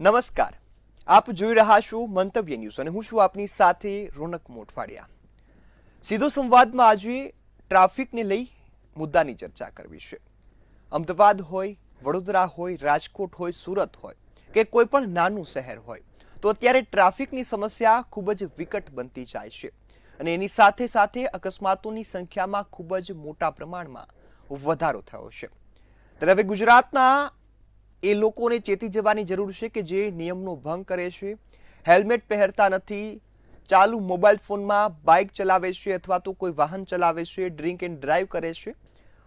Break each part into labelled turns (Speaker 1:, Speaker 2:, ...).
Speaker 1: નમસ્કાર, આપ જોઈ રહ્યા છો મંતવ્ય ન્યૂઝ અને હું છું આપની સાથે રોનક મોટવાડિયા। સીધો સંવાદમાં આજે ટ્રાફિકને લઈ મુદ્દાની ચર્ચા કરવી છે। અમદાવાદ હોય, વડોદરા હોય, રાજકોટ હોય, સુરત હોય કે કોઈ પણ નાનું શહેર હોય તો અત્યારે ટ્રાફિકની સમસ્યા ખૂબ જ વિકટ બનતી જાય છે અને એની સાથે સાથે અકસ્માતોની સંખ્યામાં ખૂબ જ મોટા પ્રમાણમાં વધારો થયો છે। ત્યારે હવે ગુજરાતના એ લોકોને ચેતી જવાની જરૂર છે કે જે નિયમનો ભંગ કરે છે, હેલ્મેટ પહેરતા નથી, ચાલુ મોબાઈલ ફોનમાં બાઇક ચલાવે છે અથવા તો કોઈ વાહન ચલાવે છે, ડ્રિંક એન્ડ ડ્રાઈવ કરે છે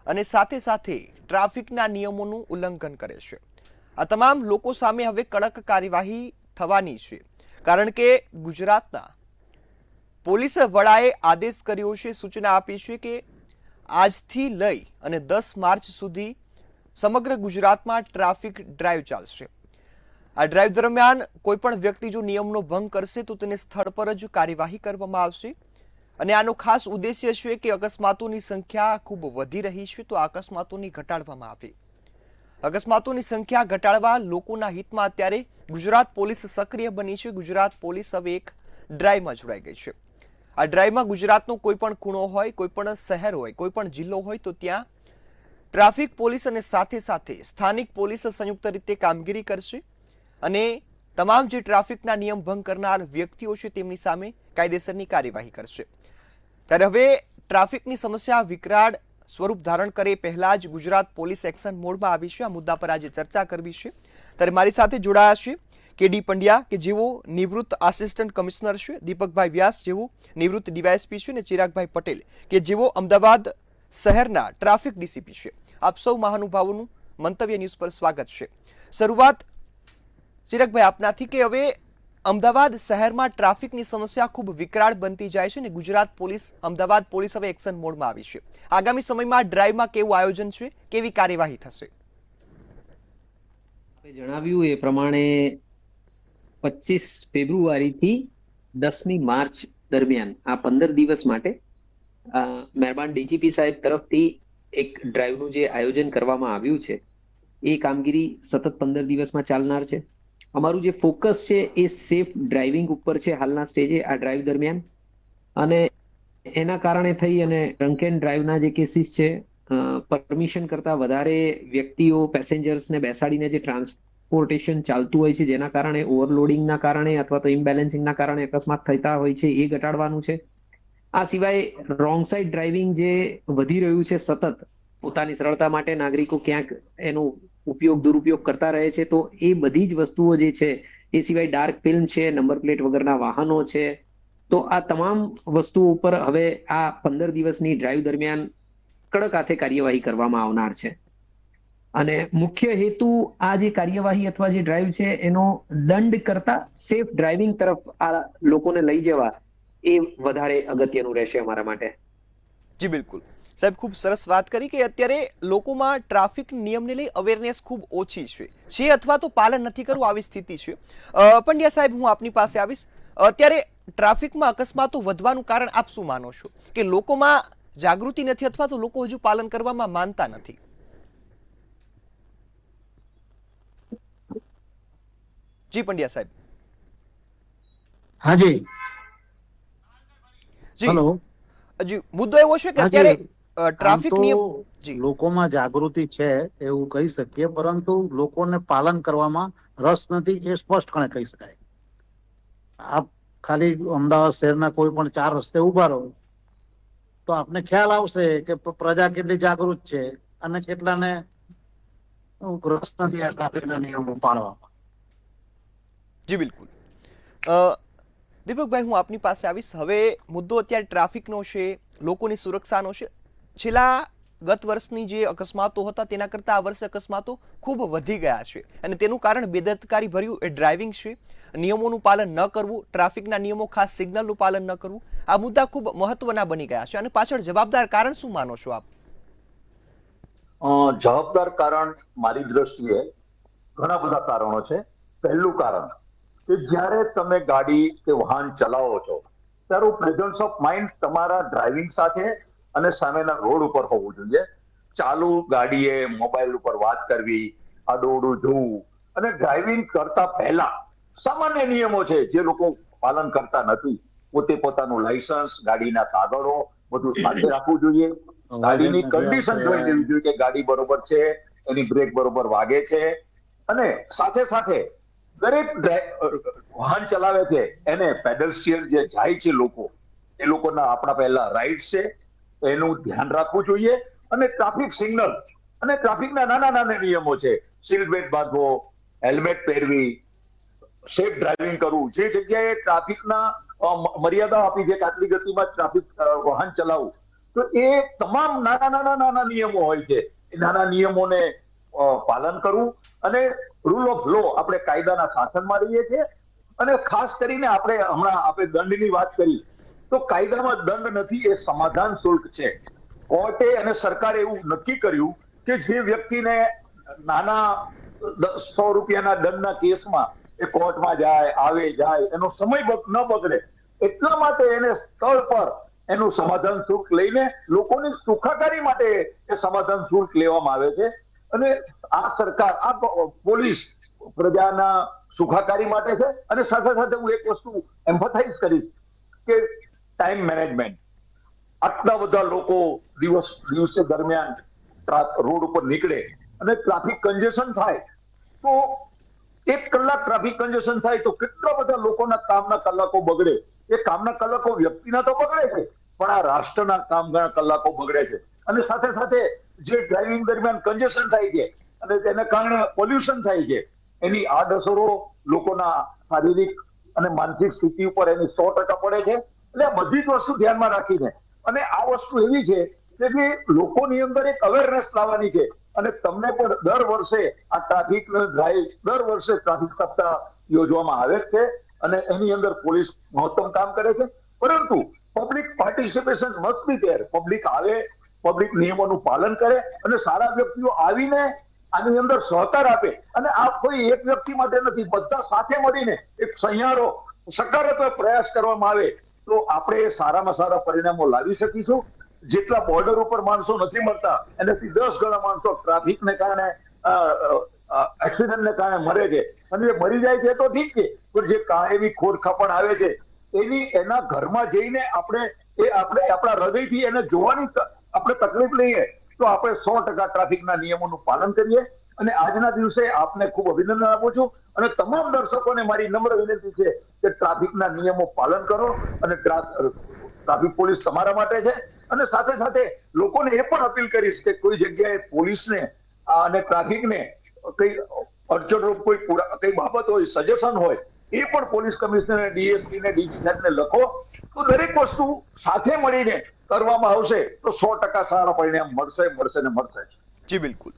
Speaker 1: અને સાથે સાથે ટ્રાફિકના નિયમોનું ઉલ્લંઘન કરે છે। આ તમામ લોકો સામે હવે કડક કાર્યવાહી થવાની છે, કારણ કે ગુજરાતના પોલીસ વડાએ આદેશ કર્યો છે, સૂચના આપી છે કે આજથી લઈ અને 10 માર્ચ સુધી સમગ્ર ગુજરાતમાં ટ્રાફિક ડ્રાઈવ ચાલશે। આ ડ્રાઈવ દરમિયાન કોઈ પણ વ્યક્તિ જો નિયમનો ભંગ કરશે તો તેને સ્થળ પર જ કાર્યવાહી કરવામાં આવશે અને આનો ખાસ ઉદ્દેશ્ય છે કે અકસ્માતોની સંખ્યા ખૂબ વધી રહી છે તો અકસ્માતોની ઘટાડવામાં આવે। અકસ્માતોની સંખ્યા ઘટાડવા લોકોના હિતમાં અત્યારે ગુજરાત પોલીસ સક્રિય બની છે। ગુજરાત પોલીસ હવે એક ડ્રાઈવમાં જોડાઈ ગઈ છે। આ ડ્રાઈવમાં ગુજરાતનો કોઈ પણ ખૂણો હોય, કોઈ પણ શહેર હોય, કોઈ પણ જિલ્લો હોય તો ત્યાં ટ્રાફિક પોલીસ અને સાથે સાથે સ્થાનિક પોલીસ સંયુક્ત રીતે કામગીરી કરશે અને તમામ જે ટ્રાફિકના નિયમ ભંગ કરનાર વ્યક્તિઓ છે તેમની સામે કાયદેસરની કાર્યવાહી કરશે। ત્યારે હવે ટ્રાફિકની સમસ્યા વિકરાળ સ્વરૂપ ધારણ કરે પહેલા જ ગુજરાત પોલીસ એક્શન મોડમાં આવી છે। આ મુદ્દા પર આજે ચર્ચા કરવી છે। ત્યારે મારી સાથે જોડાયા છે કે.ડી. પંડ્યા કે જેઓ નિવૃત્ત આસિસ્ટન્ટ કમિશનર છે, દીપકભાઈ વ્યાસ જેઓ નિવૃત્ત ડીવાયએસપી છે અને ચિરાગભાઈ પટેલ કે જેઓ અમદાવાદ શહેરના ટ્રાફિક ડીસીપી છે। આપ સૌ મહાનુભાવોનું મંતવ્ય ન્યૂઝ પર સ્વાગત છે। શરૂઆત ચિરાગભાઈ આપનાથી કે હવે અમદાવાદ શહેરમાં ટ્રાફિકની સમસ્યા ખૂબ વિકરાળ બનતી જાય છે અને ગુજરાત પોલીસ, અમદાવાદ પોલીસ હવે એક્શન મોડમાં આવી છે। આગામી સમયમાં ડ્રાઈવમાં કેવું આયોજન છે, કેવી કાર્યવાહી થશે?
Speaker 2: આપે જણાવ્યું એ પ્રમાણે 25 ફેબ્રુઆરીથી 10મી માર્ચ દરમિયાન આ 15 દિવસ માટે મહેરબાન ડીજીપી સાહેબ તરફથી એક ડ્રાઈવનું જે આયોજન કરવામાં આવ્યું છે એ કામગીરી સતત 15 દિવસમાં ચાલનાર છે। અમારું જે ફોકસ છે એ સેફ ડ્રાઇવિંગ ઉપર છે હાલના સ્ટેજે આ ડ્રાઈવ દરમિયાન, અને એના કારણે થઈ અને ડ્રંક એન્ડ ડ્રાઈવના જે કેસીસ છે, પરમિશન કરતા વધારે વ્યક્તિઓ પેસેન્જર્સને બેસાડીને જે ટ્રાન્સપોર્ટેશન ચાલતું હોય છે જેના કારણે ઓવરલોડિંગના કારણે અથવા તો ઇમ્બેલેન્સિંગના કારણે અકસ્માત થતા હોય છે એ ઘટાડવાનું છે। આ સિવાય રોંગ સાઇડ ડ્રાઇવિંગ જે વધી રહ્યું છે સતત, પોતાની સરળતા માટે નાગરિકો ક્યાંક એનો દુરુપયોગ કરતા રહે છે, તો એ બધી જ વસ્તુઓ જે છે, એ સિવાય ડાર્ક ફિલ્મ છે, નંબર પ્લેટ વગરના વાહનો છે, તો આ તમામ વસ્તુઓ ઉપર હવે આ 15 દિવસની ડ્રાઈવ દરમિયાન કડક હાથે કાર્યવાહી કરવામાં આવનાર છે। અને મુખ્ય હેતુ આ જે કાર્યવાહી અથવા જે ડ્રાઈવ છે એનો દંડ કરતા સેફ ડ્રાઇવિંગ તરફ આ લોકોને લઈ જવા એ વધારે અગત્યનું રહેશે અમારા માટે।
Speaker 1: જી બિલકુલ સાહેબ, ખૂબ સરસ વાત કરી કે અત્યારે લોકોમાં ટ્રાફિક નિયમને લઈ અવેરનેસ ખૂબ ઓછી છે અથવા તો પાલન નથી કરવું આવી સ્થિતિ છે। પંડ્યા સાહેબ, હું આપની પાસે આવીશ। અત્યારે ટ્રાફિકમાં અકસ્માતો વધવાનું કારણ આપ શું માનો છો કે લોકોમાં જાગૃતિ નથી અથવા તો લોકો હજુ પાલન કરવામાં માનતા નથી? જી પંડ્યા સાહેબ।
Speaker 3: હાજી
Speaker 1: જી
Speaker 3: હેલો
Speaker 1: જી, મુદ્દો એવો છે કે અત્યારે ટ્રાફિક નિયમ જી
Speaker 3: લોકોમાં જાગૃતિ છે એવું કહી શકીએ, પરંતુ લોકોને પાલન કરવામાં રસ નથી એ સ્પષ્ટપણે કહી શકાય। આપ ખાલી અમદાવાદ શહેરના કોઈ પણ 4 રસ્તે ઉભા રહો તો આપને ખ્યાલ આવશે કે પ્રજા કેટલી જાગૃત છે અને કેટલાને રસ નથી આ ટ્રાફિકના નિયમો પાળવામાં।
Speaker 1: જી બિલકુલ। દીપકભાઈ, હું આપની પાસે આવીશ। હવે મુદ્દો અત્યારે ટ્રાફિકનો છે, લોકોની સુરક્ષાનો છે। છેલ્લા ગત વર્ષની જે અકસ્માતો હતા તેના કરતાં આ વર્ષે અકસ્માતો ખૂબ વધી ગયા છે અને તેનું કારણ બેદરકારી ભર્યું એ ડ્રાઇવિંગ છે, નિયમોનું પાલન ન કરવું, ટ્રાફિકના નિયમો ખાસ સિગ્નલનું પાલન ન કરવું। આ મુદ્દા ખૂબ મહત્વના બની ગયા છે અને પાછળ જવાબદાર કારણ શું માનો છો આપ?
Speaker 4: જવાબદાર કારણ મારી દ્રષ્ટિએ ઘણા બધા કારણો છે। પહેલું કારણ કે જ્યારે તમે ગાડી કે વાહન ચલાવો છો ત્યારે પ્રેઝન્સ ઓફ માઇન્ડ તમારા ડ્રાઇવિંગ સાથે અને સામેના રોડ ઉપર હોવું જોઈએ। ચાલુ ગાડીએ મોબાઈલ ઉપર વાત કરવી, આડોઅવળું જોવું, અને ડ્રાઇવિંગ કરતા પહેલા સામાન્ય નિયમો છે જે લોકો પાલન કરતા નથી. પોતે પોતાનું લાયસન્સ, ગાડીના કાગળો બધું સાથે રાખવું જોઈએ. ગાડીની કન્ડિશન જોઈ લેવી જોઈએ કે ગાડી બરોબર છે, એની બ્રેક બરોબર વાગે છે. અને સાથે સાથે દરેક વાહન ચલાવે છે એને પેડેસ્ટ્રીયન જે જાય છે લોકો, એ લોકોના આપણા પહેલા રાઇટ્સ છે એનું ધ્યાન રાખવું જોઈએ. અને ટ્રાફિક સિગ્નલ અને ટ્રાફિકના નાના નાના નિયમો છે, સીટ બેલ્ટ બાંધવો, હેલ્મેટ પહેરવી, સેફ ડ્રાઇવિંગ કરવું, જે જગ્યાએ ટ્રાફિકના મર્યાદા આપી છે કે આટલી ગતિમાં ટ્રાફિક વાહન ચલાવવું, તો એ તમામ નાના નિયમો હોય છે. એ નાના નિયમોને પાલન કરવું. અને રૂલ ઓફ લો, આપણે કાયદાના શાસનમાં રહીએ છીએ. અને ખાસ કરીને આપણે દંડની વાત કરી, તો કાયદામાં દંડ નથી, એ સમાધાન શુલ્ક છે. કોર્ટે અને સરકારે એવું નક્કી કર્યું કે જે વ્યક્તિને નાના 100 રૂપિયાના દંડના કેસમાં એ કોર્ટમાં જાય એનો સમય ન બગડે એટલા માટે એને સ્થળ પર એનું સમાધાન શુલ્ક લઈને લોકોની સુખાકારી માટે એ સમાધાન શુલ્ક લેવામાં આવે છે. અને આ સરકાર, આ પોલીસ પ્રજાના સુખાકારી માટે છે. અને સાથે સાથે હું એક વસ્તુ એમ્ફસાઇઝ કરીશ કે ટાઈમ મેનેજમેન્ટ. આટલા બધા લોકો દિવસે દરમિયાન રોડ ઉપર નીકળે અને ટ્રાફિક કન્જેશન થાય, તો 1 કલાક ટ્રાફિક કન્જેશન થાય તો કેટલા બધા લોકોના કામના કલાકો બગડે. એ કામના કલાકો વ્યક્તિના તો બગડે છે, પણ આ રાષ્ટ્રના કામના કલાકો બગડે છે. અને સાથે સાથે જે ડ્રાઇવિંગ દરમિયાન કન્જેશન થાય છે અને તેને કારણે પોલ્યુશન થાય છે, એની આડઅસરો લોકોના શારીરિક અને માનસિક સ્થિતિ ઉપર એની 100% પડે છે. એટલે આ બધી જ વસ્તુ ધ્યાનમાં રાખીને, અને આ વસ્તુ એવી છે કે જે લોકોની અંદર એક અવેરનેસ લાવવાની છે. અને તમને પણ દર વર્ષે આ ટ્રાફિક ડ્રાઈવ, દર વર્ષે ટ્રાફિક સપ્તાહ યોજવામાં આવે છે અને એની અંદર પોલીસ મહત્તમ કામ કરે છે. પરંતુ public participation must be there. Public આવે, પબ્લિક નિયમોનું પાલન કરે અને સારા વ્યક્તિઓ આવીને આની અંદર સહકાર આપે. અને આ કોઈ એક વ્યક્તિ માટે નથી, બધા સાથે મળીને એક સહિયારો સકારાત્મક પ્રયાસ કરવામાં આવે તો આપણે સારામાં સારા પરિણામો લાવી શકીશું. જેટલા બોર્ડર ઉપર માણસો નથી મળતા એનાથી 10 ગણા માણસો ટ્રાફિકને કારણે, એક્સિડન્ટને કારણે મરે છે. અને એ મરી જાય છે તો ઠીક છે, પણ જે કાયમી ખોડખાપણ આવે છે એના ઘરમાં જઈને આપણે આપણા હૃદયથી એને જોવાની આપણે તકલીફ લઈએ તો આપણે 100% ટ્રાફિકના નિયમોનું પાલન કરીએ. અને આજના દિવસે આપને ખૂબ અભિનંદન આપું છું. અને તમામ દર્શકોને મારી નમ્ર વિનંતી છે કે ટ્રાફિકના નિયમો પાલન કરો. અને ટ્રાફિક પોલીસ તમારા માટે છે. અને સાથે સાથે લોકોને એ પણ અપીલ કરીશ કે કોઈ જગ્યાએ પોલીસને અને ટ્રાફિકને કઈ અડચણરૂપ કઈ બાબત હોય, સજેશન હોય, એ પણ પોલીસ કમિશનર, ડીએસપી ને ડીજી સાહેબને લખો. તો દરેક વસ્તુ સાથે મળીને કરવામાં આવશે તો 100% સારા પરિણામ મળશે.
Speaker 1: જી બિલકુલ.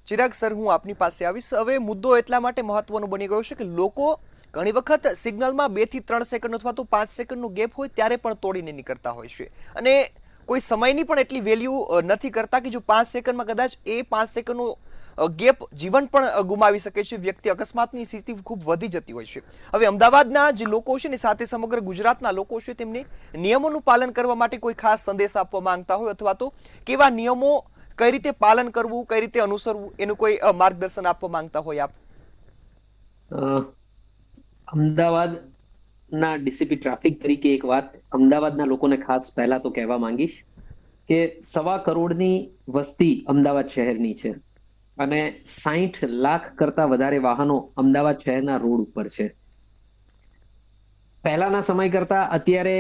Speaker 1: ચિરાગ સર, હું આપની પાસે આવીશ. હવે મુદ્દો એટલા માટે મહત્વનો બની ગયો છે કે લોકો ઘણી વખત સિગ્નલમાં 2 થી 3 સેકન્ડ અથવા તો 5 સેકન્ડનો ગેપ હોય ત્યારે પણ તોડીને નીકળતા હોય છે. અને કોઈ સમયની પણ એટલી વેલ્યુ નથી કરતા કે જો 5 સેકન્ડમાં કદાચ એ 5 સેકન્ડનો ગેપ જીવન પણ ગુમાવી શકે છે. વ્યક્તિ અકસ્માતની સ્થિતિ ખૂબ વધી જતી હોય છે. હવે અમદાવાદના જે લોકો છે ને સાથે સમગ્ર ગુજરાતના લોકો છે, તેમને નિયમોનું પાલન કરવા માટે કોઈ ખાસ સંદેશ આપવા માંગતા હોય અથવા તો કેવા નિયમો કઈ રીતે પાલન કરવું, કઈ રીતે અનુસરવું, એનું કોઈ માર્ગદર્શન આપવા માંગતા હોય આપ?
Speaker 2: અમદાવાદના ડીસીપી ટ્રાફિક તરીકે એક વાત અમદાવાદના લોકોને ખાસ પહેલા તો કહેવા માંગીશ કે 1.25 કરોડની વસ્તી અમદાવાદ શહેરની છે અને 60 લાખ કરતા વધારે વાહનો અમદાવાદ શહેરના રોડ ઉપર છે. પહેલાના સમય કરતા અત્યારે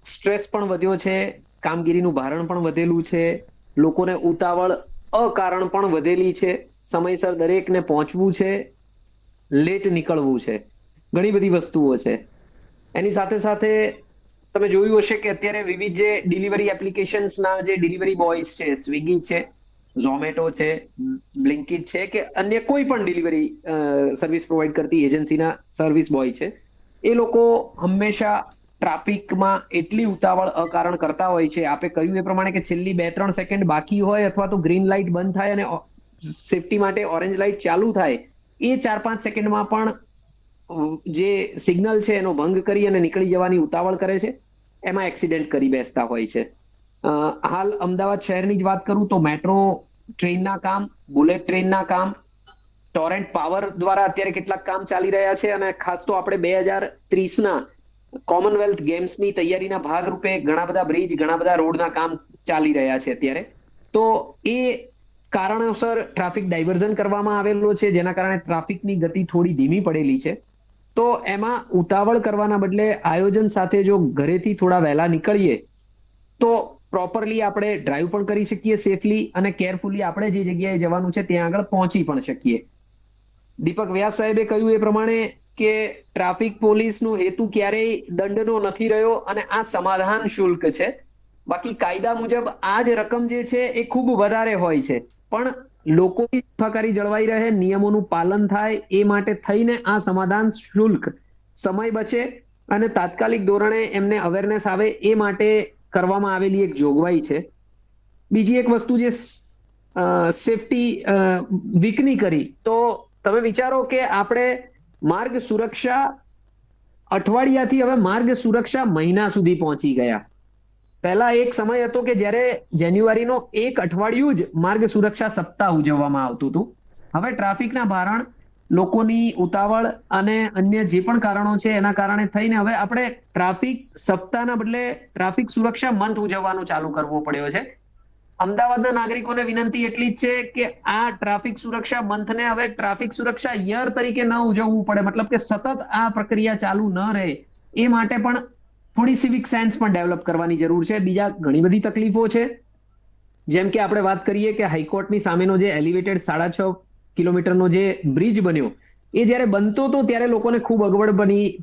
Speaker 2: સ્ટ્રેસ પણ વધ્યો છે, કામગીરીનું ભારણ પણ વધેલું છે, લોકોને ઉતાવળ અકારણ પણ વધેલી છે, સમયસર દરેકને પહોંચવું છે, લેટ નીકળવું છે, ઘણી બધી વસ્તુઓ છે. એની સાથે સાથે તમે જોયું હશે કે અત્યારે વિવિધ જે ડિલિવરી એપ્લિકેશન્સના જે ડિલિવરી બોયઝ છે, સ્વિગી છે, ઝોમેટો છે, બ્લિંકિટ છે કે અન્ય કોઈ પણ ડિલિવરી સર્વિસ પ્રોવાઈડ કરતી એજન્સીના સર્વિસ બોય છે, એ લોકો હંમેશા ટ્રાફિકમાં એટલી ઉતાવળ અકારણ કરતા હોય છે. આપે કહ્યું એ પ્રમાણે કે છેલ્લી 2-3 સેકન્ડ બાકી હોય અથવા તો ગ્રીન લાઇટ બંધ થાય અને સેફટી માટે ઓરેન્જ લાઇટ ચાલુ થાય, એ 4-5 સેકન્ડમાં પણ જે સિગ્નલ છે એનો ભંગ કરી અને નીકળી જવાની ઉતાવળ કરે છે. એમાં એક્સિડન્ટ કરી બેસતા હોય છે. હાલ અમદાવાદ શહેરની જ વાત કરું તો મેટ્રો ટ્રેનના કામ, બુલેટ ટ્રેનના કામ, ટોરેન્ટ પાવર દ્વારા અત્યારે કેટલાક કામ ચાલી રહ્યા છે, અને ખાસ તો આપણે 2030ના કોમનવેલ્થ ગેમ્સની તૈયારીના ભાગરૂપે ઘણા બધા બ્રિજ, ઘણા બધા રોડના કામ ચાલી રહ્યા છે અત્યારે. તો એ કારણોસર ટ્રાફિક ડાયવર્ઝન કરવામાં આવેલો છે, જેના કારણે ટ્રાફિકની ગતિ થોડી ધીમી પડેલી છે. તો એમાં ઉતાવળ કરવાના બદલે આયોજન સાથે જો ઘરેથી થોડા વહેલા નીકળીએ તો પ્રોપરલી આપણે ડ્રાઈવ પણ કરી શકીએ સેફલી, અને કેરફુલી આપણે જે જગ્યાએ જવાનું છે ત્યાં આગળ પહોંચી પણ શકીએ. દીપક વ્યાસ સાહેબે કહ્યું એ પ્રમાણે કે ટ્રાફિક પોલીસનો હેતુ ક્યારેય દંડનો નથી રહ્યો, અને આ સમાધાન શુલ્ક છે. બાકી કાયદા મુજબ આ જ રકમ જે છે એ ખૂબ વધારે હોય છે, પણ લોકોની સુખાકારી જળવાઈ રહે, નિયમોનું પાલન થાય, એ માટે થઈને આ સમાધાન શુલ્ક સમય બચે અને તાત્કાલિક ધોરણે એમને અવેરનેસ આવે એ માટે કરવામાં આવેલી એક જોગવાઈ છે. બીજી એક વસ્તુ જે સેફટી વીકની કરી, તો તમે વિચારો કે આપણે માર્ગ સુરક્ષા અઠવાડિયાથી હવે માર્ગ સુરક્ષા મહિના સુધી પહોંચી ગયા. પહેલા એક સમય હતો કે જ્યારે જાન્યુઆરીનો એક અઠવાડિયું જ માર્ગ સુરક્ષા સપ્તાહ ઉજવવામાં આવતું હતું. હવે ટ્રાફિકના ભારણ, લોકોની ઉતાવળ અને અન્ય જે પણ કારણો છે એના કારણે થઈને હવે આપણે ટ્રાફિક સપ્તાહના બદલે ટ્રાફિક સુરક્ષા મંથ ઉજવવાનું ચાલુ કરવો પડ્યો છે. અમદાવાદના નાગરિકોને વિનંતી એટલી જ છે કે આ ટ્રાફિક સુરક્ષા મંથને હવે ટ્રાફિક સુરક્ષા યર તરીકે ન ઉજવવું પડે, મતલબ કે સતત આ પ્રક્રિયા ચાલુ ન રહે એ માટે પણ થોડી સિવિક સેન્સ પણ ડેવલપ કરવાની જરૂર છે. બીજા ઘણી બધી તકલીફો છે, જેમ કે આપણે વાત કરીએ કે હાઈકોર્ટની સામેનો જે એલિવેટેડ 6.5 કિલોમીટરનો જે બ્રિજ બન્યો, એ જ્યારે બનતો હતો ત્યારે લોકોને ખૂબ અગવડ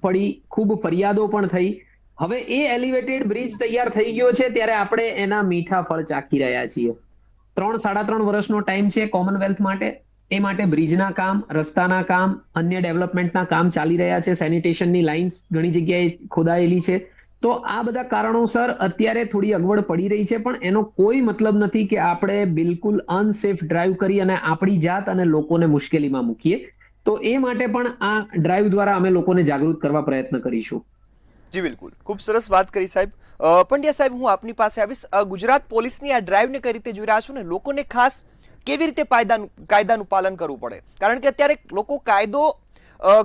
Speaker 2: પડી, ખૂબ ફરિયાદો પણ થઈ. હવે એ એલિવેટેડ બ્રિજ તૈયાર થઈ ગયો છે ત્યારે આપણે એના મીઠા ફળ ચાખી રહ્યા છીએ. 3-3.5 વર્ષનો ટાઈમ છે કોમનવેલ્થ માટે. એ માટે બ્રિજના કામ, રસ્તાના કામ, અન્ય ડેવલપમેન્ટના કામ ચાલી રહ્યા છે. સેનિટેશનની લાઇન્સ ઘણી જગ્યાએ ખોદાયેલી છે. તો આ બધા કારણોસર અત્યારે થોડી અગવડ પડી રહી છે, પણ એનો કોઈ મતલબ નથી કે આપણે બિલકુલ અનસેફ ડ્રાઈવ કરી અને આપણી જાત અને લોકોને મુશ્કેલીમાં મૂકીએ. તો એ માટે પણ આ ડ્રાઈવ દ્વારા અમે લોકોને જાગૃત કરવા પ્રયત્ન કરીશું.
Speaker 1: જી બિલકુલ, ખૂબ સરસ વાત કરી સાહેબ. પંડ્યા સાહેબ, હું આપની પાસે આવીશ. ગુજરાત પોલીસની આ ડ્રાઈવને કઈ રીતે જોઈ રહ્યા છો ને લોકોને ખાસ કેવી રીતે કાયદાનું પાલન કરવું પડે? કારણ કે અત્યારે લોકો કાયદો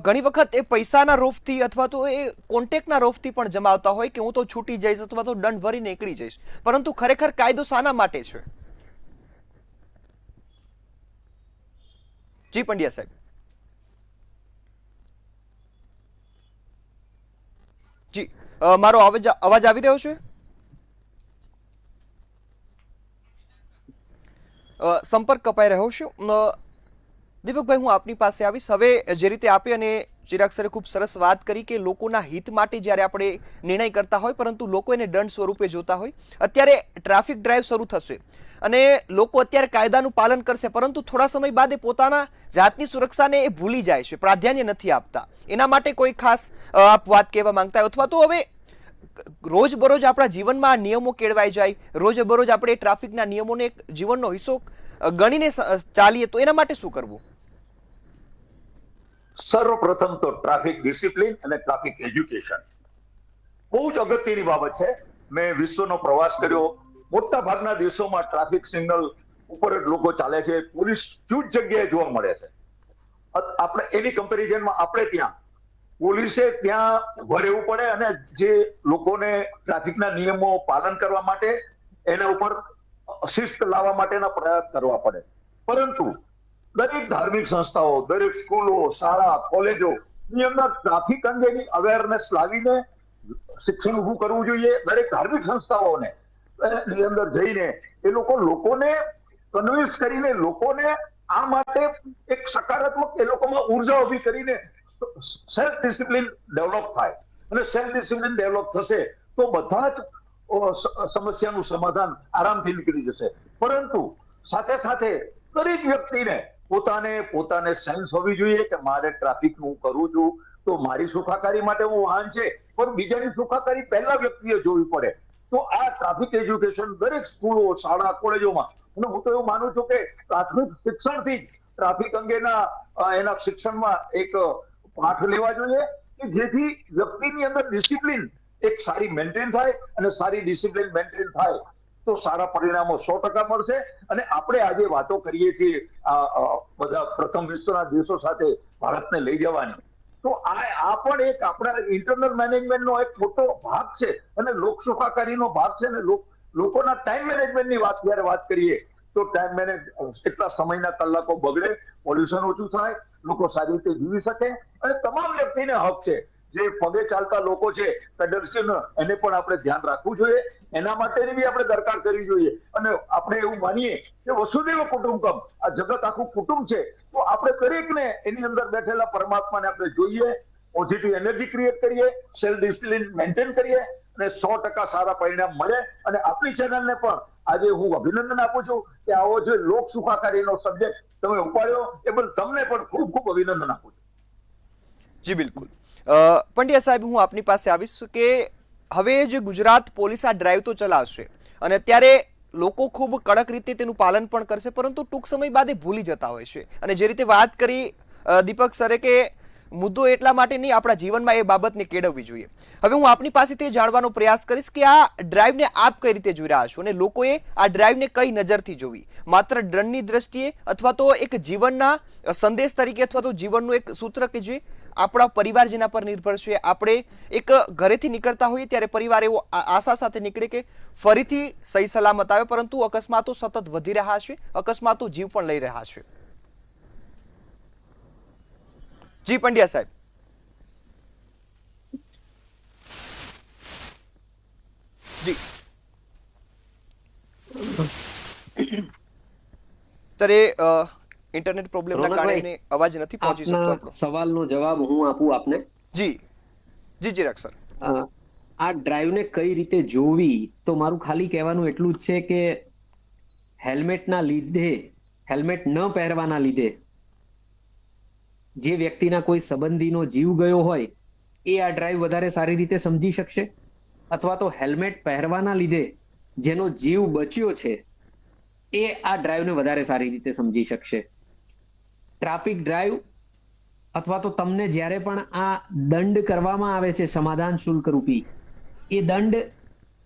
Speaker 1: ઘણી વખત એ પૈસાના રોફથી અથવા તો એ કોન્ટેક્ટના રોફથી પણ જમાવતા હોય કે હું તો છૂટી જઈશ અથવા તો દંડ ભરી નીકળી જઈશ, પરંતુ ખરેખર કાયદો શાના માટે છે? જી પંડ્યા સાહેબ. જી, મારો અવાજ આવી રહ્યો છે? સંપર્ક કપાઈ રહ્યો છે. દીપકભાઈ, હું આપની પાસે આવીશ. હવે જે રીતે આપે અને ચિરાગ સરે ખૂબ સરસ વાત કરી કે લોકોના હિત માટે જ્યારે આપણે નિર્ણય કરતા હોય પરંતુ લોકો એને દંડ સ્વરૂપે જોતા હોય. અત્યારે ટ્રાફિક ડ્રાઈવ શરૂ થશે અને લોકો અત્યારે કાયદાનું પાલન કરશે, પરંતુ થોડા સમય બાદ એ પોતાના જાતની સુરક્ષાને એ ભૂલી જાય છે, પ્રાધાન્ય નથી આપતા. એના માટે કોઈ ખાસ આપ વાત કહેવા માંગતા હોય, અથવા તો હવે રોજબરોજ આપણા જીવનમાં નિયમો કેળવાઈ જાય, રોજબરોજ આપણે ટ્રાફિકના નિયમોને એક જીવનનો હિસ્સો ગણીને ચાલીએ, તો એના માટે શું કરવું?
Speaker 4: સર્વપ્રથમ તો ટ્રાફિક ડિસિપ્લિન અને ટ્રાફિક એજ્યુકેશન બહુ જ અગત્યની બાબત છે. મેં વિશ્વનો પ્રવાસ કર્યો. મોટા ભાગના દેશોમાં ટ્રાફિક સિગ્નલ ઉપર જ લોકો ચાલે છે. પોલીસ જ જગ્યાએ જોવા મળે છે. આપણે એની કમ્પેરિઝનમાં આપણે ત્યાં પોલીસે ત્યાં ઉભા રહેવું પડે અને જે લોકોને ટ્રાફિકના નિયમો પાલન કરવા માટે એના ઉપર શિસ્ત લાવવા માટેના પ્રયાસ કરવા પડે. પરંતુ દરેક ધાર્મિક સંસ્થાઓ, દરેક સ્કૂલો, શાળા, કોલેજો ની અંદર ટ્રાફિક અંગેની અવેરનેસ લાવીને શિક્ષણ ઊભું કરવું જોઈએ. દરેક ધાર્મિક સંસ્થાઓને ની અંદર જઈને એ લોકોને કન્વિન્સ કરીને લોકોને આ માટે એક સકારાત્મક એ લોકોમાં ઉર્જા ઊભી કરીને સેલ્ફ ડિસિપ્લિન ડેવલપ થાય. અને સેલ્ફ ડિસિપ્લિન ડેવલપ થશે તો બધા જ સમસ્યાનું સમાધાન આરામથી નીકળી જશે. પરંતુ સાથે સાથે દરેક વ્યક્તિને પોતાને સેન્સ હોવી જોઈએ કે મારે ટ્રાફિક હું કરું છું તો મારી સુખાકારી માટે હું વાહન છે, પણ બીજાની સુખાકારી પહેલા વ્યક્તિએ જોવી પડે. તો આ ટ્રાફિક એજ્યુકેશન દરેક સ્કૂલો, શાળા, કોલેજોમાં, અને હું તો એવું માનું છું કે પ્રાથમિક શિક્ષણથી જ ટ્રાફિક અંગેના એના શિક્ષણમાં એક પાઠ લેવા જોઈએ કે જેથી વ્યક્તિની અંદર ડિસિપ્લિન એક સારી મેન્ટેન થાય, અને સારી ડિસિપ્લિન મેન્ટેન થાય તો સારા પરિણામો 100% મળશે. અને આપણે આજે વાતો કરીએ છીએ બધા પ્રથમ વિશ્વના દેશો સાથે ભારતને લઈ જવાની, તો આ પણ એક આપણા ઇન્ટરનલ મેનેજમેન્ટનો એક મોટો ભાગ છે અને લોક સુખાકારીનો ભાગ છે. અને લોકોના ટાઈમ મેનેજમેન્ટની જયારે વાત કરીએ તો ટાઈમ મેનેજ કેટલા સમયના કલાકો બગડે, પોલ્યુશન ઓછું થાય, લોકો સારી રીતે જીવી શકે. અને તમામ વ્યક્તિને હક છે, જે પગે ચાલતા લોકો છે પેડલર્સ, એને પણ આપણે ધ્યાન રાખવું જોઈએ. એના માટેની બી આપણે દરકાર કરવી જોઈએ. અને આપણે એવું માનીએ કે વસુધૈવ કુટુંબકમ, આ જગત આખું કુટુંબ છે, તો આપણે દરેકને એની અંદર બેઠેલા પરમાત્માને આપણે જોઈએ, પોઝિટિવ એનર્જી ક્રિએટ કરીએ, સેલ્ફ ડિસિપ્લિન મેન્ટેન કરીએ અને 100% સારા પરિણામ મળે. અને આપણી ચેનલને પણ આજે હું અભિનંદન આપું છું કે આવો જે લોક સુખાકારીનો સબ્જેક્ટ તમે ઉપાડ્યો એ બદલ તમને પણ ખૂબ ખૂબ અભિનંદન આપું છું.
Speaker 1: જી બિલકુલ. પંડ્યા સાહેબ, હું આપની પાસે આવીશ કે હવે જે ગુજરાત પોલીસ આ ડ્રાઈવ તો ચલાવશે અને અત્યારે લોકો ખૂબ કડક રીતે તેનું પાલન પણ કરશે, પરંતુ ટૂંક સમય બાદ એ ભૂલી જતા હોય છે. અને જે રીતે વાત કરી દીપક સરે કે મુદ્દો એટલા માટે નહીં, આપણા જીવનમાં એ બાબતને કેળવવી જોઈએ. હવે હું આપની પાસેથી જાણવાનો પ્રયાસ કરીશ કે આ ડ્રાઈવને આપ કઈ રીતે જોઈ રહ્યા છો અને લોકોએ આ ડ્રાઈવને કઈ નજરથી જોવી, માત્ર દંડની દ્રષ્ટિએ અથવા તો એક જીવનના સંદેશ તરીકે અથવા તો જીવનનું એક સૂત્ર કે જે આપણા પરિવાર જેના પર નિર્ભર છે. આપણે એક ઘરેથી નીકળતા હોઈએ ત્યારે પરિવાર એવો આશા સાથે નીકળે કે ફરીથી સહી સલામત આવે, પરંતુ અકસ્માતો સતત વધી રહ્યા છે, અકસ્માતો જીવ પણ લઈ રહ્યા છે. જી પંડ્યા સાહેબ. જી ત્યારે ઇન્ટરનેટ પ્રોબ્લેમના કારણે અવાજ નથી પહોંચી શકતો.
Speaker 2: સવાલનો જવાબ હું આપું આપને.
Speaker 1: જી જી જી સર.
Speaker 2: આ ડ્રાઈવને કઈ રીતે જોવી, તો મારું ખાલી કહેવાનું એટલું જ છે કે હેલ્મેટના લીધે, હેલ્મેટ ન પહેરવાના લીધે જે વ્યક્તિના કોઈ સંબંધીનો જીવ ગયો હોય એ આ ડ્રાઈવ વધારે સારી રીતે સમજી શકશે, અથવા તો હેલ્મેટ પહેરવાના લીધે જેનો જીવ બચ્યો છે એ આ ડ્રાઈવને વધારે સારી રીતે સમજી શકશે. ટ્રાફિક ડ્રાઈવ અથવા તો તમને જ્યારે પણ આ દંડ કરવામાં આવે છે સમાધાન શુલ્ક રૂપી, એ દંડ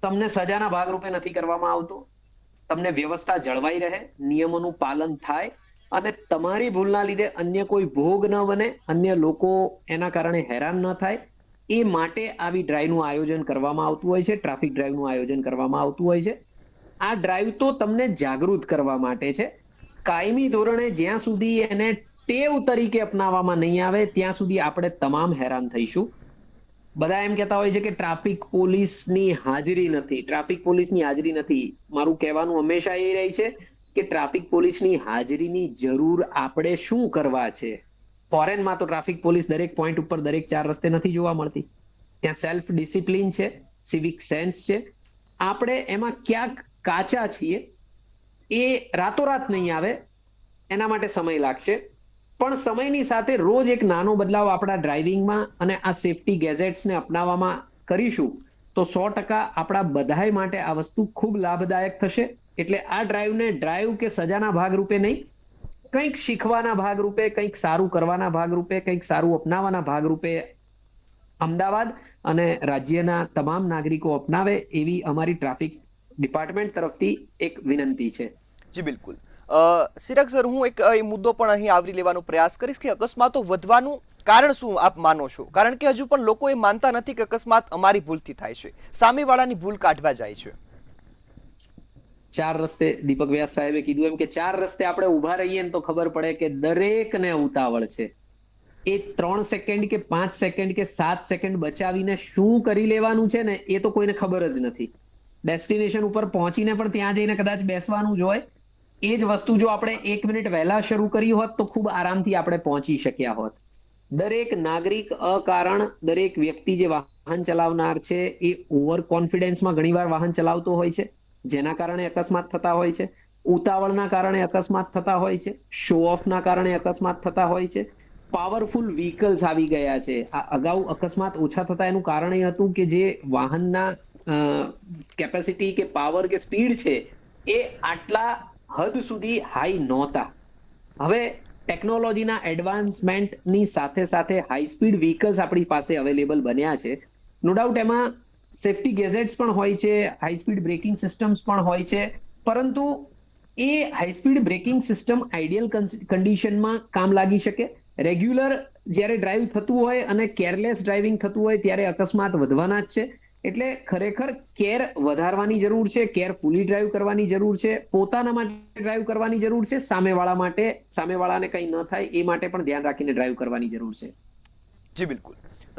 Speaker 2: તમને સજાના ભાગરૂપે નથી કરવામાં આવતો. તમને વ્યવસ્થા જળવાઈ રહે, નિયમોનું પાલન થાય અને તમારી ભૂલના લીધે અન્ય કોઈ ભોગ ન બને, અન્ય લોકો એના કારણે હેરાન ન થાય, એ માટે આવી ડ્રાઈવનું આયોજન કરવામાં આવતું હોય છે, ટ્રાફિક ડ્રાઈવનું આયોજન કરવામાં આવતું હોય છે. આ ડ્રાઈવ તો તમને જાગૃત કરવા માટે છે. કાયમી ધોરણે જ્યાં સુધી એને ટેવ તરીકે અપનાવવામાં નહીં આવે ત્યાં સુધી આપણે તમામ હેરાન થઈશું. બધા એમ કહેતા હોય છે કે ટ્રાફિક પોલીસની હાજરી નથી, ટ્રાફિક પોલીસની હાજરી નથી. મારું કહેવાનું હંમેશા એ રહી છે કે ટ્રાફિક પોલીસની હાજરીની જરૂર આપણે શું કરવા છે. ફોરેનમાં તો ટ્રાફિક પોલીસ દરેક પોઈન્ટ ઉપર દરેક 4 રસ્તે નથી જોવા મળતી. ત્યાં સેલ્ફ ડિસિપ્લિન છે, સિવિક સેન્સ છે. આપણે એમાં ક્યાંક કાચા છીએ. એ રાતોરાત નહીં આવે, એના માટે સમય લાગશે, પણ સમયની સાથે રોજ એક નાનો બદલાવ આપણા ડ્રાઇવિંગમાં અને આ સેફટી ગેજેટ્સને અપનાવવામાં કરીશું તો 100% આપણા બધાય માટે આ વસ્તુ ખૂબ લાભદાયક થશે. એટલે આ ડ્રાઈવને ડ્રાઈવ કે સજાના ભાગરૂપે નહીં, કંઈક શીખવાના ભાગરૂપે, કંઈક સારું કરવાના ભાગરૂપે, કંઈક સારું અપનાવવાના ભાગરૂપે અમદાવાદ અને રાજ્યના તમામ નાગરિકો અપનાવે એવી અમારી ટ્રાફિક ડિપાર્ટમેન્ટ તરફથી એક વિનંતી છે.
Speaker 1: જી બિલકુલ. સિરાગ સર, હું એક એ મુદ્દો પણ અહીં આવરી લેવાનો પ્રયાસ કરીશ કે અકસ્માતો વધવાનું કારણ શું આપ માનો છો? કારણ કે હજુ પણ લોકો એ માનતા નથી કે અકસ્માત અમારી ભૂલથી થાય છે, સામેવાળાની ભૂલ કાઢવા જાય છે.
Speaker 2: 4 રસ્તે દીપક વ્યાસ સાહેબે કીધું એમ કે 4 રસ્તે આપણે ઉભા રહીએ ને તો ખબર પડે કે દરેકને ઉતાવળ છે. એ 3 સેકન્ડ કે 5 સેકન્ડ કે 7 સેકન્ડ બચાવીને શું કરી લેવાનું છે ને એ તો કોઈને ખબર જ નથી. ડેસ્ટિનેશન ઉપર પહોંચીને પણ ત્યાં જઈને કદાચ બેસવાનું જ હોય. એ જ વસ્તુ જો આપણે 1 મિનિટ વહેલા શરૂ કરી હોત તો ખૂબ આરામથી આપણે પહોંચી શક્યા હોત. દરેક નાગરિક અકારણ, દરેક વ્યક્તિ જે વાહન ચલાવનાર છે એ ઓવર કોન્ફિડન્સમાં ઘણીવાર વાહન ચલાવતો હોય છે, જેના કારણે અકસ્માત થતા હોય છે. ઉતાવળના કારણે અકસ્માત થતા હોય છે, શો ઓફના કારણે અકસ્માત થતા હોય છે. પાવરફુલ વ્હીકલ્સ આવી ગયા છે. આ અગાઉ અકસ્માત ઓછા થતા એનું કારણ એ હતું કે જે વાહનના કેપેસિટી કે પાવર કે સ્પીડ છે એ આટલા હદ સુધી હાઈ નહોતા. હવે ટેકનોલોજીના એડવાન્સમેન્ટની સાથે સાથે હાઈ સ્પીડ વ્હીકલ્સ આપણી પાસે અવેલેબલ બન્યા છે. નો ડાઉટ એમાં સેફટી ગેઝેટ્સ પણ હોય છે, હાઈ સ્પીડ બ્રેકિંગ સિસ્ટમ્સ પણ હોય છે, પરંતુ એ high speed braking system ideal કન્ડિશનમાં કામ લાગી શકે. રેગ્યુલર જ્યારે ડ્રાઈવ થતું હોય અને કેરલેસ ડ્રાઇવિંગ થતું હોય ત્યારે અકસ્માત વધવાના જ છે. એટલે ખરેખર કેર વધારવાની જરૂર છે, કેરફુલી ડ્રાઈવ કરવાની જરૂર છે, પોતાના માટે ડ્રાઈવ કરવાની જરૂર છે, સામેવાળાને કંઈ ન થાય એ માટે પણ ધ્યાન રાખીને ડ્રાઈવ કરવાની જરૂર છે.
Speaker 1: જી બિલકુલ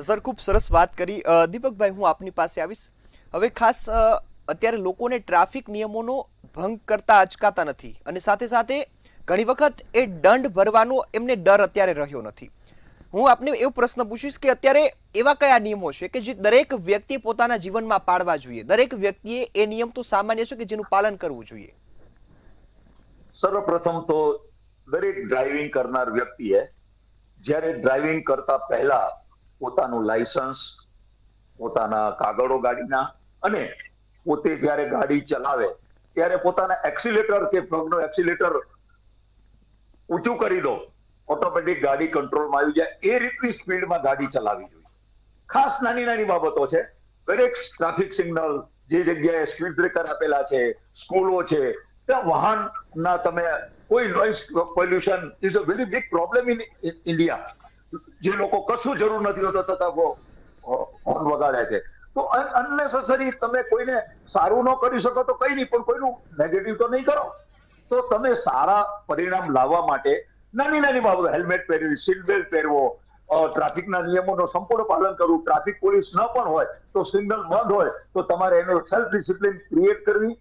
Speaker 1: સર, ખૂબ સરસ વાત કરી. દીપકભાઈ, હું આપની પાસે આવીશ. હવે ખાસ અત્યારે લોકોને ટ્રાફિક નિયમોનો ભંગ કરતા અચકાતા નથી અને સાથે સાથે ઘણી વખત એ દંડ ભરવાનો એમને ડર અત્યારે રહ્યો નથી. હું આપને એવો પ્રશ્ન પૂછીશ કે અત્યારે એવા કયા નિયમો છે કે જે દરેક વ્યક્તિએ પોતાના જીવનમાં પાળવા જોઈએ? દરેક વ્યક્તિએ એ નિયમ તો સામાન્ય છે કે જેનું પાલન કરવું જોઈએ.
Speaker 4: સર્વપ્રથમ તો દરેક ડ્રાઇવિંગ કરનાર વ્યક્તિએ જ્યારે ડ્રાઇવિંગ કરતા પહેલા પોતાનું લાયસન્સ, પોતાના કાગળો ગાડીના અને પોતે જ્યારે ગાડી ચલાવે ત્યારે પોતાના એક્સિલેટર કે પગનું એક્સિલેટર ઊંચું કરી દો, ઓટોમેટિક ગાડી કંટ્રોલમાં આવી જાય, એ રીતની સ્પીડમાં ગાડી ચલાવવી જોઈએ. ખાસ નાની નાની બાબતો છે. દરેક ટ્રાફિક સિગ્નલ, જે જગ્યાએ સ્પીડ બ્રેકર આપેલા છે, સ્કૂલો છે, ત્યાં વાહનના તમે કોઈ noise pollution is a very big problem in India. જે લોકો કશું જરૂર નથી હોતો છતાં હોર્ન વગાડે છે. તો અનનેસેસરી તમે કોઈને સારું ન કરી શકો તો કઈ નહીં, પણ કોઈનું નેગેટિવ તો નહીં કરો. તો તમે સારા પરિણામ લાવવા માટે નાની નાની બાબતો, હેલ્મેટ પહેરવી, સીટ બેલ્ટ પહેરવો, ટ્રાફિકના નિયમોનું સંપૂર્ણ પાલન કરવું, ટ્રાફિક પોલીસ ન પણ હોય તો સિગ્નલ બંધ હોય તો તમારે એનો સેલ્ફ ડિસિપ્લિન ક્રિએટ કરવી.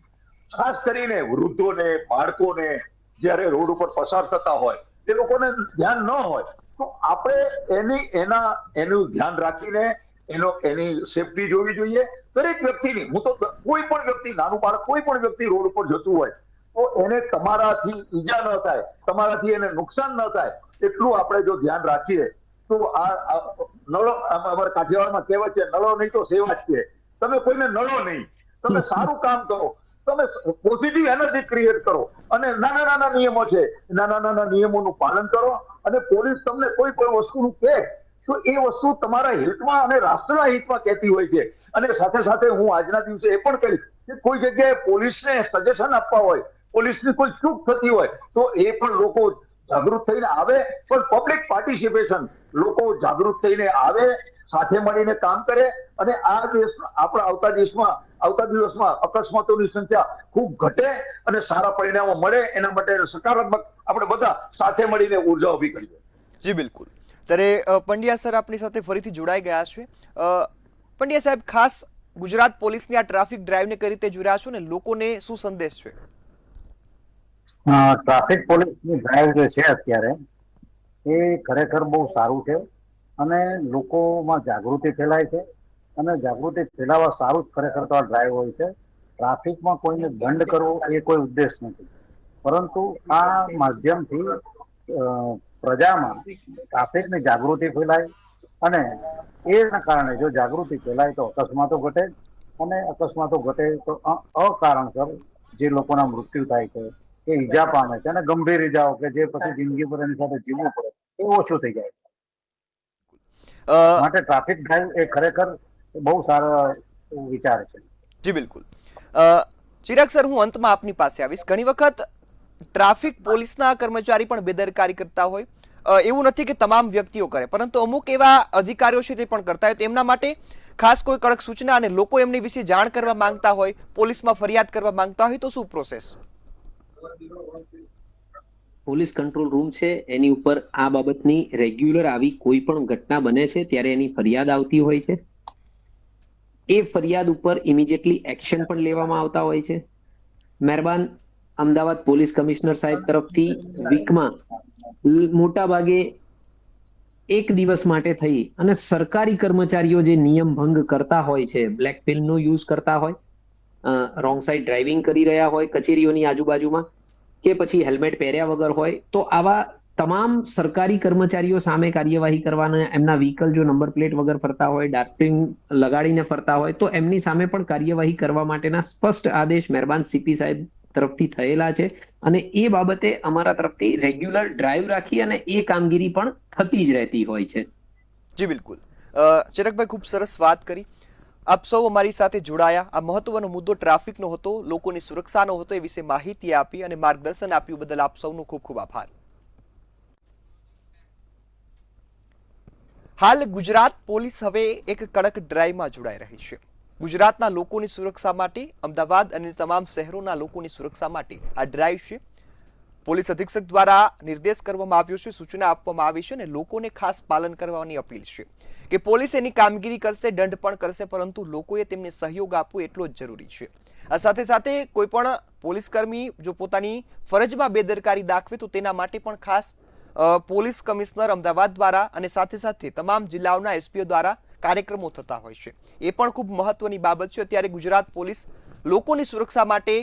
Speaker 4: ખાસ કરીને વૃદ્ધોને, બાળકોને જ્યારે રોડ ઉપર પસાર થતા હોય તે લોકોને ધ્યાન ન હોય તો આપણે એનું ધ્યાન રાખીને એની સેફટી જોવી જોઈએ દરેક વ્યક્તિની. હું તો કોઈ પણ વ્યક્તિ, નાનું બાળક, કોઈ પણ વ્યક્તિ રોડ ઉપર જતું હોય તો એને તમારાથી ઈજા ન થાય, તમારાથી એને નુકસાન ન થાય એટલું આપણે જો ધ્યાન રાખીએ તો આ નળો, અમારા કાઠિયાવાડમાં કહેવત છે, નળો નહીં તો સેવા જ છે. તમે કોઈને નળો નહીં, તમે સારું કામ કરો, તમે પોઝિટિવ એનર્જી ક્રિએટ કરો અને નાના નાના નિયમો છે, નાના નાના નિયમોનું પાલન કરો. અને પોલીસ તમને કોઈ પણ વસ્તુનું કહે તો એ વસ્તુ તમારા હિતમાં અને રાષ્ટ્રના હિતમાં કહેતી હોય છે. અને સાથે સાથે હું આજના દિવસે એ પણ કહીશ કે કોઈ જગ્યાએ પોલીસને સજેશન આપવા હોય, પોલીસની કોઈ ચૂક થતી હોય તો એ પણ લોકો જાગૃત થઈને આવે. પણ પબ્લિક પાર્ટિસિપેશન, લોકો જાગૃત થઈને આવે, સાથે મળીને કામ કરે અને આ દેશ, આપણા આવતા દિવસમાં અકસ્માતોની સંખ્યા ખૂબ ઘટે અને સારા પરિણામો મળે. એના માટે સકારાત્મક આપણે બધા સાથે મળીને ઉર્જા ઉભી કરીએ.
Speaker 1: જી બિલકુલ. ત્યારે પંડ્યા સર આપણી સાથે ફરીથી જોડાઈ ગયા છે. પંડ્યા સાહેબ, ખાસ ગુજરાત પોલીસની આ ટ્રાફિક ડ્રાઈવને કઈ રીતે જોઈ રહ્યા છો ને લોકોને શું સંદેશ છે?
Speaker 3: ટ્રાફિક પોલીસની ડ્રાઈવ જે છે અત્યારે એ ખરેખર બહુ સારું છે અને લોકોમાં જાગૃતિ ફેલાય છે અને જાગૃતિ ફેલાવવા સારું જ ખરેખર તો આ ડ્રાઈવ હોય છે. ટ્રાફિકમાં કોઈને દંડ કરવો એ કોઈ ઉદ્દેશ નથી, પરંતુ આ માધ્યમથી પ્રજામાં ટ્રાફિકની જાગૃતિ ફેલાય અને એના કારણે જો જાગૃતિ ફેલાય તો અકસ્માતો ઘટે અને અકસ્માતો ઘટે તો અકારણસર જે લોકોના મૃત્યુ થાય છે, એ ઈજા પામે છે અને ગંભીર ઈજાઓ કે જે પછી જિંદગીભર એની સાથે જીવવું પડે એ ઓછું થઈ જાય. માટે ટ્રાફિક ડ્રાઈવ એ ખરેખર બહુ સારો વિચાર છે.
Speaker 1: જી બિલકુલ. ચિરાગ સર, હું અંતમાં આપની પાસે આવીશ. ઘણી વખત ટ્રાફિક પોલીસના કર્મચારી પણ બેદરકારી કરતા હોય, એવું નથી કે તમામ વ્યક્તિઓ કરે, પરંતુ અમુક એવા અધિકારીઓ છે તે પણ કરતા હોય, તો એમના માટે ખાસ કોઈ કડક સૂચના અને લોકો એમની વિશે જાણ કરવા માંગતા હોય, પોલીસમાં ફરિયાદ કરવા માંગતા હોય તો શું પ્રોસેસ?
Speaker 2: પોલીસ કંટ્રોલ રૂમ છે એની ઉપર આ બાબતની રેગ્યુલર આવી કોઈ પણ ઘટના બને છે ત્યારે એની ફરિયાદ આવતી હોય છે. એ ફરિયાદ ઉપર ઇમિડિયેટલી એક્શન પણ લેવામાં આવતા હોય છે. મહેરબાન અમદાવાદ પોલીસ કમિશનર સાહેબ તરફથી વીકમાં મોટા ભાગે એક દિવસ માટે થઈ અને સરકારી કર્મચારીઓ જે નિયમ ભંગ કરતા હોય છે, બ્લેક ફિલ્મનો યુઝ કરતા હોય, રોંગ સાઈડ ડ્રાઇવિંગ કરી રહ્યા હોય કચેરીઓની આજુબાજુમાં, કે પછી હેલ્મેટ પહેર્યા વગર હોય, તો આવા તમામ સરકારી કર્મચારીઓ સામે કાર્યવાહી કરવાના. એમના વ્હીકલ જો નંબર પ્લેટ વગર ફરતા હોય, ડાર્પિંગ લગાડીને ફરતા હોય તો એમની સામે પણ કાર્યવાહી કરવા માટેના સ્પષ્ટ આદેશ મહેરબાન સીપી સાહેબ તરફથી થયેલા છે અને એ બાબતે અમારા તરફથી રેગ્યુલર ડ્રાઈવ રાખી અને એ કામગીરી પણ થતી જ રહેતી હોય છે.
Speaker 1: જી બિલકુલ. ચિરાગભાઈ, ખૂબ સરસ વાત કરી. આપ સૌ અમારી સાથે જોડાયા. આ મહત્વનો મુદ્દો ટ્રાફિકનો હતો, લોકોની સુરક્ષાનો હતો. એ વિશે માહિતી આપી અને માર્ગદર્શન આપ્યું બદલ આપ સૌનો ખૂબ ખૂબ આભાર. હાલ ગુજરાત પોલીસ હવે એક કડક ડ્રાઈવમાં જોડાઈ રહી છે. ગુજરાતના લોકોની સુરક્ષા માટે, અમદાવાદ અને તમામ શહેરોના લોકોની સુરક્ષા માટે આ ડ્રાઈવ છે. પોલીસ અધિક્ષક દ્વારા નિર્દેશ કરવામાં આવ્યો છે, સૂચના આપવામાં આવી છે અને લોકોને ખાસ પાલન કરવાની અપીલ છે કે પોલીસ એની કામગીરી કરશે, દંડ પણ કરશે, પરંતુ લોકોએ તેમને સહયોગ આપવો એટલો જ જરૂરી છે. આ સાથે સાથે કોઈ પણ પોલીસ કર્મી જો પોતાની ફરજમાં બેદરકારી દાખવે તો તેના માટે પણ ખાસ પોલીસ કમિશનર અમદાવાદ દ્વારા અને સાથે સાથે તમામ જિલ્લાઓના એસપીઓ દ્વારા કાર્યક્રમો થતા હોય છે. એ પણ ખૂબ મહત્વની બાબત છે. અત્યારે ગુજરાત પોલીસ લોકોની સુરક્ષા માટે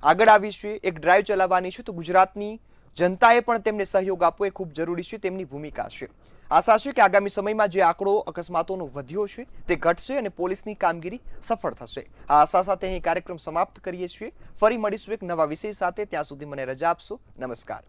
Speaker 1: આગળ આવી છે, એક ડ્રાઈવ ચલાવવાની છે, તો ગુજરાતની જનતાએ પણ તેમને સહયોગ આપવો એ ખૂબ જરૂરી છે, તેમની ભૂમિકા છે. આશા છે કે આગામી સમયમાં જે આંકડો અકસ્માતોનો વધ્યો છે તે ઘટશે અને પોલીસની કામગીરી સફળ થશે. આ આશા સાથે અહીં કાર્યક્રમ સમાપ્ત કરીએ છીએ. ફરી મળીશું એક નવા વિષય સાથે. ત્યાં સુધી મને રજા આપશો. નમસ્કાર.